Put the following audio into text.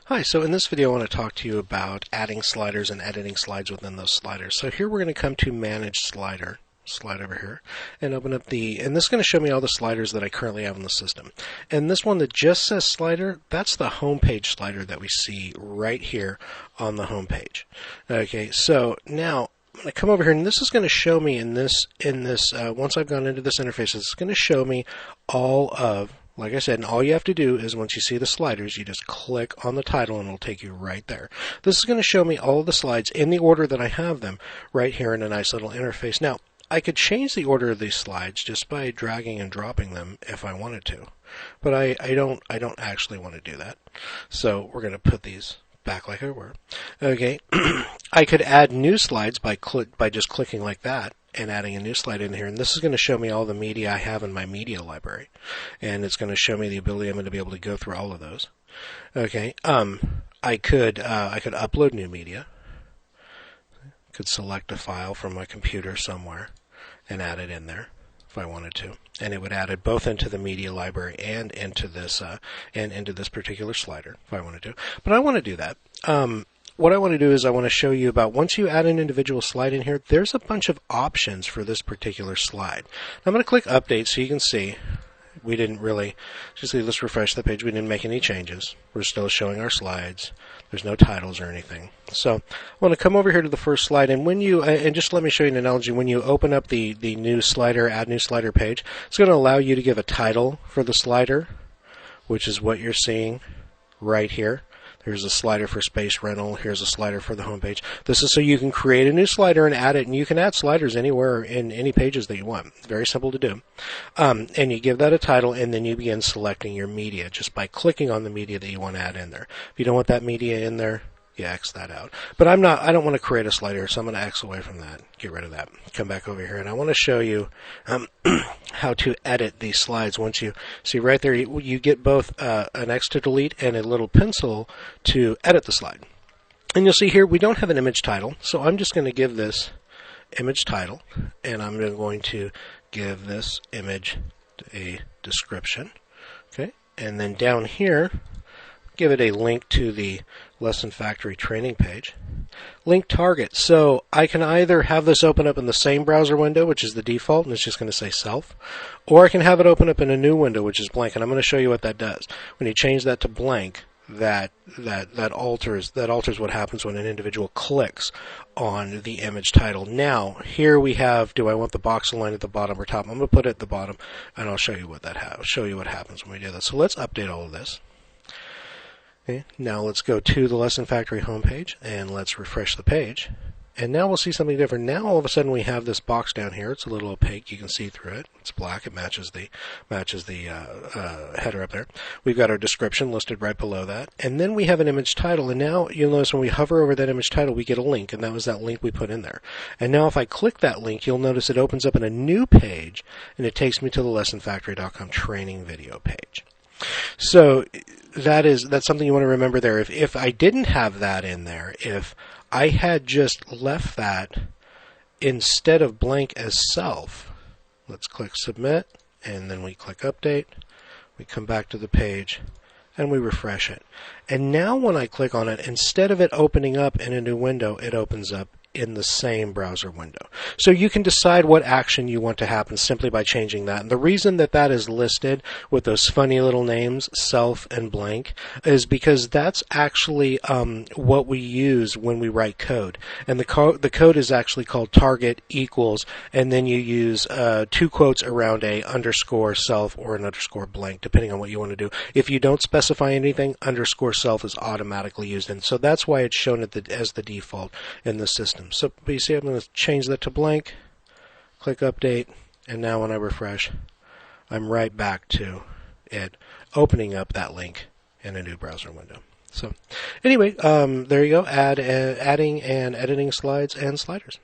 Hi, so in this video I want to talk to you about adding sliders and editing slides within those sliders. So here we're going to come to Manage Slider, slide over here, and open up and this is going to show me all the sliders that I currently have in the system. And this one that just says slider, that's the home page slider that we see right here on the home page. Okay, so now I'm going to come over here, and this is going to show me once I've gone into this interface, it's going to show me all of, like I said, and all you have to do is once you see the sliders, you just click on the title and it'll take you right there. This is going to show me all of the slides in the order that I have them right here in a nice little interface. Now, I could change the order of these slides just by dragging and dropping them if I wanted to, but I don't actually want to do that. So we're going to put these back like they were. Okay, I could add new slides by just clicking like that and adding a new slide in here, and this is going to show me all the media I have in my media library, and it's going to show me the ability I'm going to be able to go through all of those. Okay, I could upload new media. Could select a file from my computer somewhere and add it in there if I wanted to, and it would add it both into the media library and into this particular slider if I wanted to. But I want to do that. What I want to do is I want to show you about once you add an individual slide in here, there's a bunch of options for this particular slide. I'm going to click Update so you can see we didn't really, let's refresh the page. We didn't make any changes. We're still showing our slides. There's no titles or anything. So I want to come over here to the first slide, and when you, and just let me show you an analogy. When you open up the new slider, add new slider page, it's going to allow you to give a title for the slider, which is what you're seeing right here. Here's a slider for space rental. Here's a slider for the home page. This is so you can create a new slider and add it, and you can add sliders anywhere in any pages that you want. Very simple to do. And you give that a title, and then you begin selecting your media just by clicking on the media that you want to add in there. If you don't want that media in there, you X that out. But I don't want to create a slider, so I'm going to X away from that. Get rid of that. Come back over here, and I want to show you how to edit these slides. Once you see right there, you get both an X to delete and a little pencil to edit the slide. And you'll see here we don't have an image title, so I'm just going to give this image title, and I'm going to give this image a description. Okay, and then down here, give it a link to the Lesson Factory training page. Link target. So I can either have this open up in the same browser window, which is the default, and it's just going to say self, or I can have it open up in a new window, which is blank, and I'm going to show you what that does. When you change that to blank, that alters what happens when an individual clicks on the image title. Now, here we have, do I want the box aligned at the bottom or top? I'm going to put it at the bottom, and I'll show you what happens when we do that. So let's update all of this. Okay, now let's go to the Lesson Factory homepage and let's refresh the page. And now we'll see something different. Now all of a sudden we have this box down here. It's a little opaque. You can see through it. It's black. It matches the header up there. We've got our description listed right below that. And then we have an image title. And now you'll notice when we hover over that image title, we get a link. And that was that link we put in there. And now if I click that link, you'll notice it opens up in a new page. And it takes me to the lessonfactory.com training video page. So that's something you want to remember there. If I didn't have that in there, if I had just left that instead of blank as self, let's click submit, and then we click update. We come back to the page and we refresh it. And now when I click on it, instead of it opening up in a new window, it opens up in the same browser window. So you can decide what action you want to happen simply by changing that. And the reason that is listed with those funny little names, self and blank, is because that's actually what we use when we write code. And the code is actually called target equals, and then you use two quotes around a underscore self or an underscore blank, depending on what you want to do. If you don't specify anything, underscore self is automatically used. And so that's why it's shown as the default in the system. So you see I'm going to change that to blank, click update, and now when I refresh, I'm right back to it opening up that link in a new browser window. So anyway, there you go, adding and editing slides and sliders.